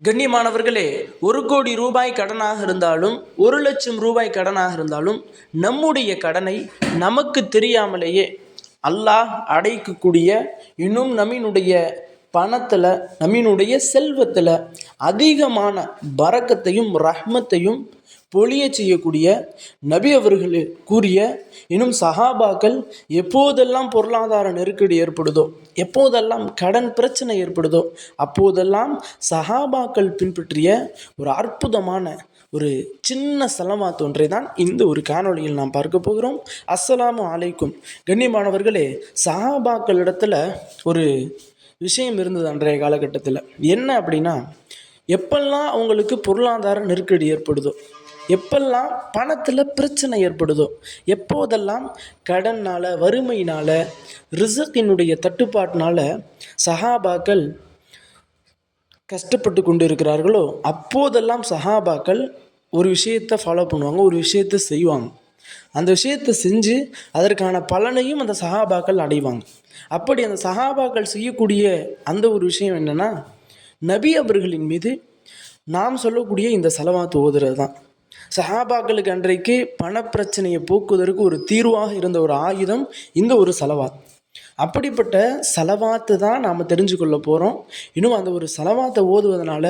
கண்ணியமானவர்களே, 1,00,00,000 கடனாக இருந்தாலும் 1,00,000 ரூபாய் கடனாக இருந்தாலும் நம்முடைய கடனை நமக்கு தெரியாமலேயே அல்லாஹ் அடைக்கக்கூடிய, இன்னும் நம்மினுடைய பணத்தில், நம்மினுடைய செல்வத்தில் அதிகமான பரக்கத்தையும் ரஹ்மத்தையும் பொழிய செய்யக்கூடிய நபி அவர்கள் கூறிய, இன்னும் சஹாபாக்கள் எப்போதெல்லாம் பொருளாதார நெருக்கடி ஏற்படுதோ, எப்போதெல்லாம் கடன் பிரச்சனை ஏற்படுதோ, அப்போதெல்லாம் சஹாபாக்கள் பின்பற்றிய ஒரு அற்புதமான ஒரு சின்ன சலவாத் ஒன்றை தான் இந்த ஒரு காணொளியில் நாம் பார்க்க போகிறோம். அஸ்ஸலாமு அலைக்கும். கண்ணியமானவர்களே, சஹாபாக்களிடத்தில் ஒரு விஷயம் இருந்தது அன்றைய காலகட்டத்தில். என்ன அப்படின்னா, எப்பெல்லாம் அவங்களுக்கு பொருளாதார நெருக்கடி ஏற்படுதோ, எப்பெல்லாம் பணத்தில் பிரச்சனை ஏற்படுதோ, எப்போதெல்லாம் கடனால், வறுமையினால், ரிசக்கினுடைய தட்டுப்பாட்டினால் சஹாபாக்கள் கஷ்டப்பட்டு கொண்டு இருக்கிறார்களோ, அப்போதெல்லாம் சஹாபாக்கள் ஒரு விஷயத்தை ஃபாலோ பண்ணுவாங்க, ஒரு விஷயத்தை செய்வாங்க. அந்த விஷயத்தை செஞ்சு அதற்கான பலனையும் அந்த சஹாபாக்கள் அடைவாங்க. அப்படி அந்த சஹாபாக்கள் செய்யக்கூடிய அந்த ஒரு விஷயம் என்னென்னா, நபி அவர்களின் மீது நாம் சொல்லக்கூடிய இந்த சலவாத்து ஓதுறது தான். சஹாபாக்களுக்கு அன்றைக்கு பணப்பிரச்சனையை போக்குவதற்கு ஒரு தீர்வாக இருந்த ஒரு ஆயுதம் இந்த ஒரு சலவாத். அப்படிப்பட்ட சலவாத்து தான் நாம் தெரிஞ்சுக்கொள்ள போகிறோம். இன்னும் அந்த ஒரு சலவாத்தை ஓதுவதனால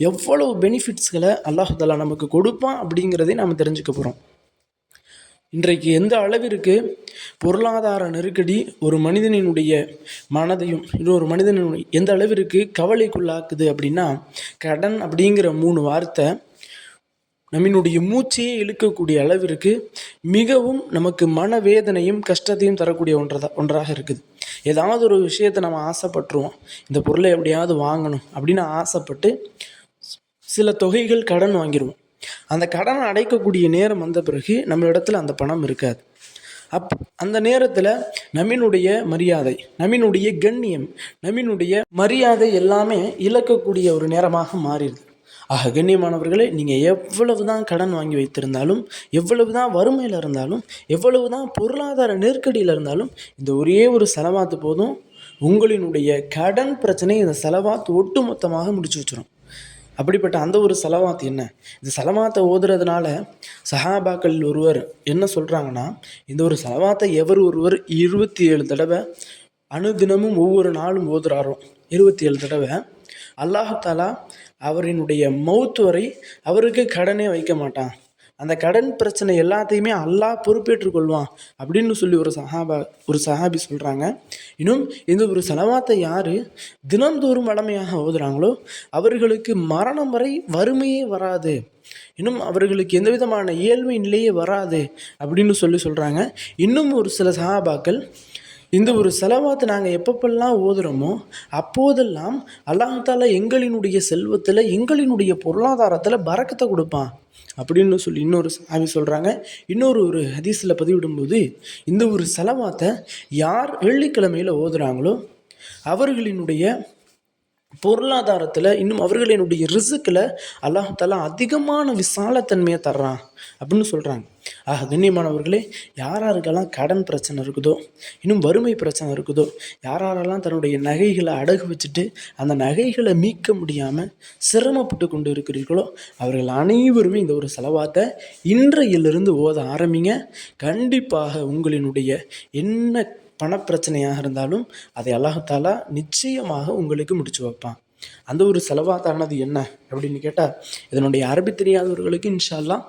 எவ்வளவு பெனிஃபிட்ஸ்களை அல்லாஹ் தஆலா நமக்கு கொடுப்பான் அப்படிங்கிறதையும் நாம் தெரிஞ்சுக்க போகிறோம். இன்றைக்கு எந்த அளவிற்கு பொருளாதார நெருக்கடி ஒரு மனிதனினுடைய மனதையும், இன்னொரு மனிதனுடைய எந்த அளவிற்கு கவலைக்குள்ளாக்குது அப்படின்னா, கடன் அப்படிங்கிற 3 வார்த்தை நம்மினுடைய மூச்சையே இழுக்கக்கூடிய அளவிற்கு மிகவும் நமக்கு மனவேதனையும் கஷ்டத்தையும் தரக்கூடிய ஒன்றாக இருக்குது. ஏதாவது ஒரு விஷயத்தை நம்ம ஆசைப்பட்டுருவோம், இந்த பொருளை எப்படியாவது வாங்கணும் அப்படின்னு ஆசைப்பட்டு சில தொகைகள் கடன் வாங்கிடுவோம். அந்த கடனை அடைக்கக்கூடிய நேரம் வந்த பிறகு நம்ம இடத்துல அந்த பணம் இருக்காது. அந்த நேரத்தில் நம்மினுடைய மரியாதை, நம்மினுடைய கண்ணியம், நம்மினுடைய மரியாதை எல்லாமே இழக்கக்கூடிய ஒரு நேரமாக மாறிடுது. ஆக கண்ணியமானவர்களே, நீங்கள் எவ்வளவு தான் கடன் வாங்கி வைத்திருந்தாலும், எவ்வளவு தான் வறுமையில் இருந்தாலும், எவ்வளவு தான் பொருளாதார நெருக்கடியில் இருந்தாலும், இந்த ஒரே ஒரு செலவாத்து போதும், உங்களினுடைய கடன் பிரச்சனை இந்த செலவாத்து ஒட்டு மொத்தமாக முடிச்சு வச்சிடும். அப்படிப்பட்ட அந்த ஒரு செலவாத்து என்ன? இந்த செலவாத்தை ஓதுறதுனால சஹாபாக்கள் ஒருவர் என்ன சொல்கிறாங்கன்னா, இந்த ஒரு செலவாத்தை ஒருவர் 27 தடவை அனுதினமும் ஒவ்வொரு நாளும் ஓதுறாரோ, 27 தடவை, அல்லாஹ் தஆலா அவரினுடைய மௌத் வரை அவருக்கு கடனே வைக்க மாட்டான். அந்த கடன் பிரச்சனை எல்லாத்தையுமே அல்லாஹ் பொறுப்பேற்றுக் கொள்வான் அப்படின்னு சொல்லி ஒரு சஹாபி சொல்கிறாங்க. இன்னும் இந்த ஒரு செலவாத்தை யார் தினந்தோறும் வளமையாக ஓதுறாங்களோ அவர்களுக்கு மரணம் வரை வறுமையே வராது, இன்னும் அவர்களுக்கு எந்த விதமான இயல்பு நிலையே வராது அப்படின்னு சொல்கிறாங்க. இன்னும் ஒரு சில சஹாபாக்கள், இந்த ஒரு செலவாத்தை நாங்கள் எப்பப்பெல்லாம் ஓதுகிறோமோ அப்போதெல்லாம் அல்லாஹ் தஆலா எங்களினுடைய செல்வத்தில், எங்களினுடைய பொருளாதாரத்தில் பரக்கத்தை கொடுப்பான் அப்படின்னு சொல்லி இன்னொரு சஹாபி சொல்கிறாங்க. இன்னொரு ஹதீஸில் பதிவிடும்போது, இந்த ஒரு செலவாத்தை யார் வெள்ளிக்கிழமையில் ஓதுகிறாங்களோ அவர்களினுடைய பொருளாதாரத்தில், இன்னும் அவர்களினுடைய ரிஸ்கில் அல்லாஹ் தஆலா அதிகமான விசாலத்தன்மையை தர்றான் அப்படின்னு சொல்கிறாங்க. ஆக கண்ணியமானவர்களே, யாரெல்லாம் கடன் பிரச்சனை இருக்குதோ, இன்னும் வறுமை பிரச்சனை இருக்குதோ, யாரெல்லாம் தன்னுடைய நகைகளை அடகு வச்சுட்டு அந்த நகைகளை மீட்க முடியாமல் சிரமப்பட்டு கொண்டு இருக்கிறீர்களோ, அவர்கள் அனைவருமே இந்த ஒரு செலவாத்தை இன்றையிலிருந்து ஓத ஆரம்பிங்க. கண்டிப்பாக உங்களினுடைய என்ன பணப்பிரச்சனையாக இருந்தாலும் அதை அல்லாஹ் தஆலா நிச்சயமாக உங்களுக்கு முடிச்சு வைப்பான். அந்த ஒரு செலவாத்தானது என்ன அப்படின்னு கேட்டால், இதனுடைய அரபி தெரியாதவர்களுக்கு இன்ஷா அல்லாஹ்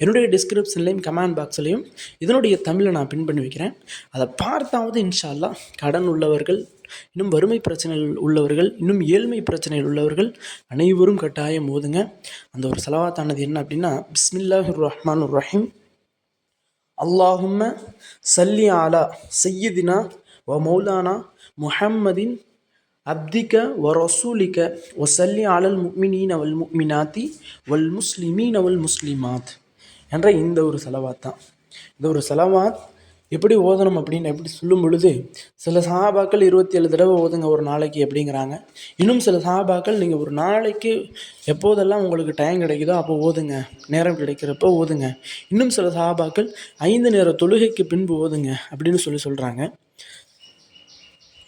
என்னுடைய டிஸ்கிரிப்ஷன்லேயும் கமெண்ட் பாக்ஸ்லேயும் இதனுடைய தமிழை நான் பின் பண்ணி வைக்கிறேன். அதை பார்த்தாவது இன்ஷா அல்லாஹ் கடன் உள்ளவர்கள், இன்னும் வறுமை பிரச்சனைகள் உள்ளவர்கள், இன்னும் ஏழ்மை பிரச்சனைகள் உள்ளவர்கள் அனைவரும் கட்டாயம் ஓதுங்க. அந்த ஒரு செலவாத்தானது என்ன அப்படின்னா, பிஸ்மில்லாஹிர் ரஹ்மானிர் ரஹீம். அல்லாஹும்ம சல்லி அலா சய்யிதினா வ மௌலானா முஹம்மதின் அப்திக வ ரசூலிக வ சல்லி அலல் முஃமினீன வல் முஃமினாத்தி வல் முஸ்லிமீன வல் முஸ்லிமாத் என்ற இந்த ஒரு செலவாத் தான். இந்த ஒரு செலவாத் எப்படி ஓதணும் அப்படின்னு எப்படி சொல்லும் பொழுது, சில சஹாபாக்கள் 27 தடவை ஓதுங்க ஒரு நாளைக்கு அப்படிங்கிறாங்க. இன்னும் சில சஹாபாக்கள் நீங்கள் ஒரு நாளைக்கு எப்போதெல்லாம் உங்களுக்கு டைம் கிடைக்குதோ அப்போ ஓதுங்க, நேரம் கிடைக்கிறப்போ ஓதுங்க. இன்னும் சில சஹாபாக்கள் 5 நேர தொழுகைக்கு பின்பு ஓதுங்க அப்படின்னு சொல்கிறாங்க.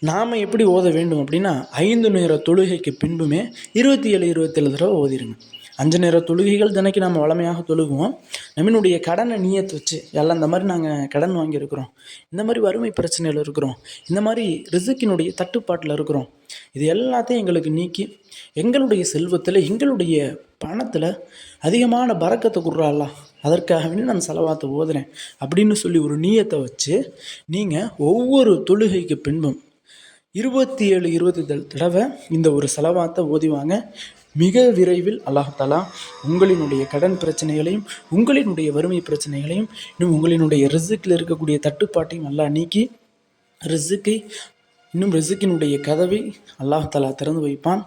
நாம் எப்படி ஓத வேண்டும் அப்படின்னா 5 நேர தொழுகைக்கு பின்புமே 27 தடவை ஓதிருங்க. 5 நேர தொழுகைகள் தினைக்கு நம்ம வளமையாக தொழுகுவோம். நம்மளுடைய கடனை நியத்து வச்சு எல்லாம் இந்த மாதிரி நாங்கள் கடன் வாங்கியிருக்கிறோம், இந்த மாதிரி வறுமை பிரச்சனையில் இருக்கிறோம், இந்த மாதிரி ரிசுக்கினுடைய தட்டுப்பாட்டில் இருக்கிறோம், இது எல்லாத்தையும் எங்களுக்கு நீக்கி எங்களுடைய செல்வத்தில் எங்களுடைய பணத்தில் அதிகமான பறக்கத்தை கொடுறாள்ல, அதற்காகவே நான் செலவாத்தை ஓதுறேன் அப்படின்னு சொல்லி ஒரு நீயத்தை வச்சு நீங்கள் ஒவ்வொரு தொழுகைக்கு பின்பும் 27 தடவை இந்த ஒரு செலவாத்தை ஓதிவாங்க. மிக விரைவில் அல்லாஹ் தஆலா உங்களினுடைய கடன் பிரச்சனைகளையும் உங்களினுடைய வறுமை பிரச்சனைகளையும் இன்னும் உங்களினுடைய ரிசுக்கில் இருக்கக்கூடிய தட்டுப்பாட்டையும் அல்லாஹ் நீக்கி ரிசுக்கினுடைய கதவை அல்லாஹ் தஆலா திறந்து வைப்பான்.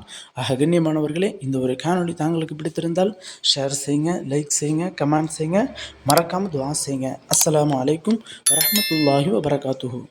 கண்ணியமானவர்களே, இந்த ஒரு காணொளி தாங்களுக்கு பிடித்திருந்தால் ஷேர் செய்யுங்க, லைக் செய்யுங்க, கமெண்ட் செய்யுங்க, மறக்காமல் துஆ செய்யுங்க. அஸ்ஸலாமு அலைக்கும் வரஹ்மத்துல்லாஹி வபரகாத்துஹு.